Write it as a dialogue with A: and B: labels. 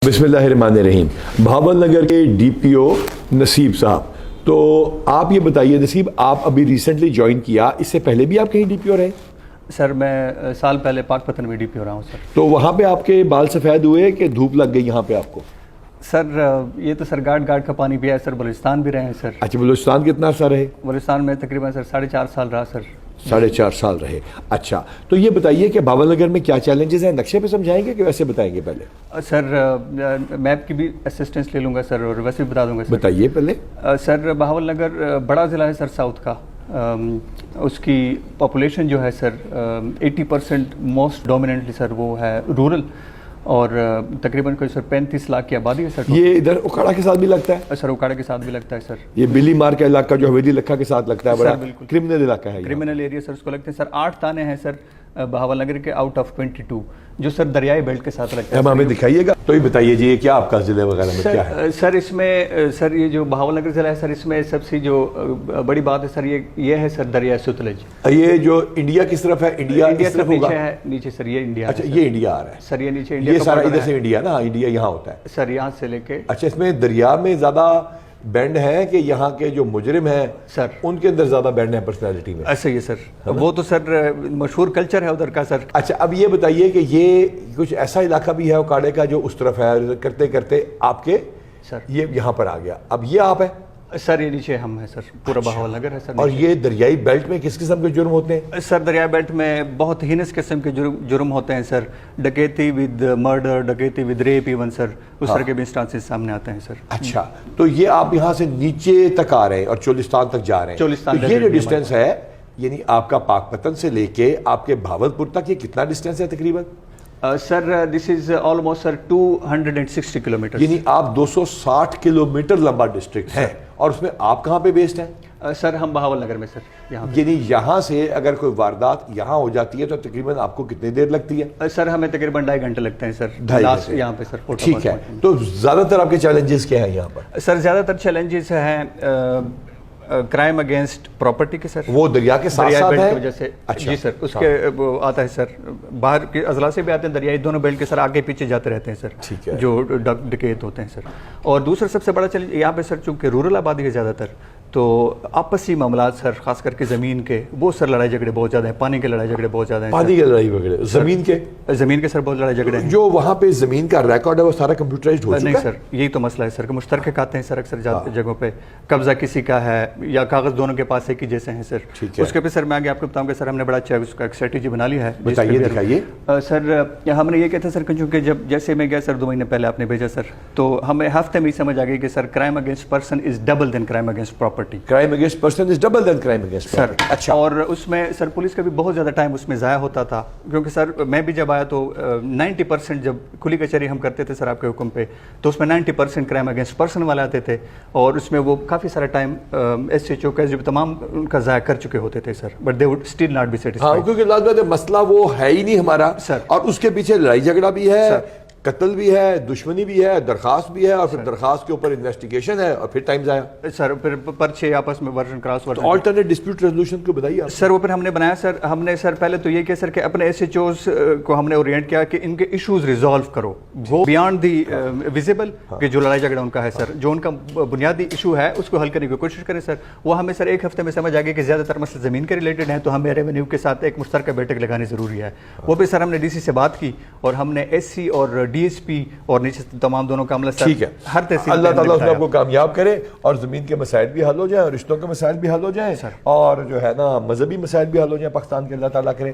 A: बिस्मिल्लाहिर्रहमानिर्रहीम। भावल नगर के डीपीओ नसीब साहब, तो आप ये बताइए नसीब, आप अभी रिसेंटली ज्वाइन किया, इससे पहले भी आप कहीं डीपीओ रहे?
B: सर मैं साल पहले पाकपतन में डीपीओ रहा हूँ सर।
A: तो वहाँ पे आपके बाल सफ़ेद हुए कि धूप लग गई यहाँ पे आपको?
B: सर ये तो सर गार्ड का पानी पिया है सर। बलूचिस्तान भी रहे हैं सर।
A: अच्छा, बलूचिस्तान कितना अर्सा रहे?
B: बलूचिस्तान में तकरीबन सर 4.5 साल रहा सर।
A: 4.5 साल रहे। अच्छा, तो ये बताइए कि भावल नगर में क्या चैलेंजेस हैं, नक्शे पे समझाएंगे कि वैसे बताएंगे? पहले
B: सर मैप की भी असिस्टेंस ले लूँगा सर और वैसे भी बता दूंगा सर।
A: बताइए पहले।
B: सर भावल नगर बड़ा ज़िला है सर साउथ का। उसकी पॉपुलेशन जो है सर 80% मोस्ट डोमिनेंटली सर वो है रूरल, और तकरीबन कोई सर 35 लाख की आबादी है सर।
A: ये इधर उखाड़ा के साथ भी लगता है?
B: सर उखाड़ा के साथ भी लगता है सर।
A: ये बिली मार का इलाका जो हवेली लखा के साथ लगता है, बड़ा क्रिमिनल इलाका है।
B: क्रिमिनल एरिया सर उसको लगते हैं सर। 8 थाने हैं सर भावल नगर के आउट ऑफ 22 जो सर दरियाई बेल्ट के साथ लगता है।
A: अब हमें दिखाइएगा। तो ये बताइए जी, ये क्या आपका जिले वगैरह में क्या है?
B: सर इसमें सर ये जो भावल नगर जिला है सर, इसमें सबसे जो बड़ी बात है सर ये है सर दरिया सतलज।
A: ये जो इंडिया किस तरफ है? इंडिया
B: इस तरफ नीचे है, नीचे सर ये इंडिया।
A: अच्छा, ये इंडिया आ रहा है
B: सर। ये नीचे इंडिया,
A: ये सारा इधर से इंडिया ना, इंडिया यहाँ होता है
B: सर, यहाँ से लेके।
A: अच्छा, इसमें दरिया में ज्यादा बैंड है कि यहाँ के जो मुजरिम हैं
B: सर
A: उनके अंदर ज्यादा बैंड है पर्सनालिटी में?
B: ऐसा ही है सर। वो तो सर मशहूर कल्चर है उधर का सर।
A: अच्छा, अब ये बताइए कि ये कुछ ऐसा इलाका भी है उकाड़े का जो उस तरफ है, करते करते आपके
B: सर
A: ये यहाँ पर आ गया। अब ये आप है
B: सर, ये नीचे हम है सर। पूरा भावल नगर है सर।
A: और ये दरियाई बेल्ट में किस किस्म के जुर्म होते हैं?
B: सर दरियाई बेल्ट में बहुत हीनस किस्म के जुर्म होते हैं सर। डकैती विद मर्डर, डकैती विद रेप इवन सर, उस तरह के भी इंस्टांसेस सामने आते हैं सर।
A: अच्छा, तो ये आप यहाँ से नीचे तक आ रहे हैं और चोलिस्तान तक जा रहे हैं।
B: चोलिस्तान
A: तो ये जो डिस्टेंस है, यानी आपका पाकपतन से लेके आपके भावलपुर तक, ये कितना डिस्टेंस है तकरीबन?
B: Sir this is almost sir 260 kilometre.
A: यानी आप 260 किलोमीटर लंबा डिस्ट्रिक्ट है। और उसमें आप कहाँ पे बेस्ड हैं?
B: सर हम बहावल नगर में सर। यहाँ
A: यानी यहाँ से अगर कोई वारदात यहाँ हो जाती है तो तकरीबन आपको कितनी देर लगती है?
B: सर हमें तकरीबन 2.5 घंटे लगते हैं सर।
A: 2.5 घंटे
B: यहाँ पे सर।
A: ठीक है। तो ज्यादातर आपके चैलेंजेस क्या हैं यहाँ पर?
B: सर ज्यादातर चैलेंजेस हैं क्राइम अगेंस्ट प्रॉपर्टी के सर।
A: वो दरिया के साथ साथ है?
B: वजह से।
A: अच्छा,
B: जी सर, उसके वो आता है सर। बाहर के अजला से भी आते हैं, दरियाई दोनों बेल्ट के सर आगे पीछे जाते रहते हैं सर।
A: ठीक है।
B: जो डकैत होते हैं सर। और दूसरा सबसे बड़ा चैलेंज यहाँ पे सर, चूंकि रूरल आबादी है ज़्यादातर, तो आपसी मामला सर, खास करके ज़मीन के, वो सर लड़ाई झगड़े बहुत ज़्यादा हैं। पानी के लड़ाई झगड़े बहुत ज़्यादा हैं।
A: पानी के लड़ाई झगड़े? ज़मीन के
B: सर बहुत लड़ाई झगड़े हैं।
A: जो वहाँ पे ज़मीन का रिकॉर्ड है वो सारा कंप्यूटराइज्ड हो चुका है?
B: नहीं सर, यही तो मसला है सर कि मुश्तरक आते हैं सर अक्सर जगहों पे। कब्जा किसी का है या कागज़ दोनों के पास एक ही जैसे हैं सर। उसके पे सर मैं आगे आपको बताऊंगा सर, हमने बड़ा अच्छा उसका एक स्ट्रेटेजी बना लिया है।
A: बताइए, दिखाइए।
B: सर हमने ये कहते हैं सर, क्योंकि जब जैसे मैं गया सर 2 महीने पहले आपने भेजा सर, तो हमें हफ्ते में ही समझ आ गई कि sir crime against person is double than crime against property.
A: Crime against person is double than crime against
B: sir.
A: अच्छा।
B: और उसमें सर पुलिस का भी बहुत ज़्यादा टाइम उसमें ज़ाया होता था, क्योंकि सर मैं भी जब आया तो 90% जब खुली कचहरी हम करते थे सर आपके हुक्म पे, तो उसमें 90% क्राइम अगेंस्ट पर्सन वाले आते थे, और उसमें वो काफ़ी सारा टाइम SHO का जो तमाम उनका ज़ाया कर चुके होते थे sir, but they would still not be satisfied.
A: हाँ, क्योंकि लाजमी मसला वो है ही नहीं हमारा
B: सर,
A: और उसके पीछे लड़ाई झगड़ा भी है, कत्ल भी है, दुश्मनी भी है, दरखास्त भी है, और फिर दरखास्त के ऊपर इन्वेस्टिगेशन है, और फिर टाइम जाया सर,
B: फिर पर्चे आपस में version cross version.
A: Alternate dispute resolution को बताइए
B: सर। वो फिर हमने बनाया सर, हमने सर पहले तो ये किया सर कि अपने SHOs को हमने ओरिएंट किया कि इनके इश्यूज रिजॉल्व करो, वो बियॉन्ड दी विजिबल, कि जो लड़ाई झगड़ा उनका है सर, जो उनका बुनियादी इशू है उसको हल करने की कोशिश करें सर। वो हमें सर 1 हफ्ते में समझ आ गया कि ज़्यादातर मसले ज़मीन के रिलेटेड हैं, तो हमें रेवेन्यू के साथ एक मुश्तरका बैठक लगानी ज़रूरी है। वो भी सर हमने DC से बात की, और हमने SC और DSP और नीचे तमाम दोनों का अमला सर,
A: ठीक है,
B: हर तहसील
A: अल्लाह ताला उसमें आपको कामयाब करे, और ज़मीन के मसाइल भी हल हो जाए, और रिश्तों के मसाइल भी हल हो जाए, और जो है ना मजहबी मसाइल भी हल हो जाए पाकिस्तान के, अल्लाह ताला करे।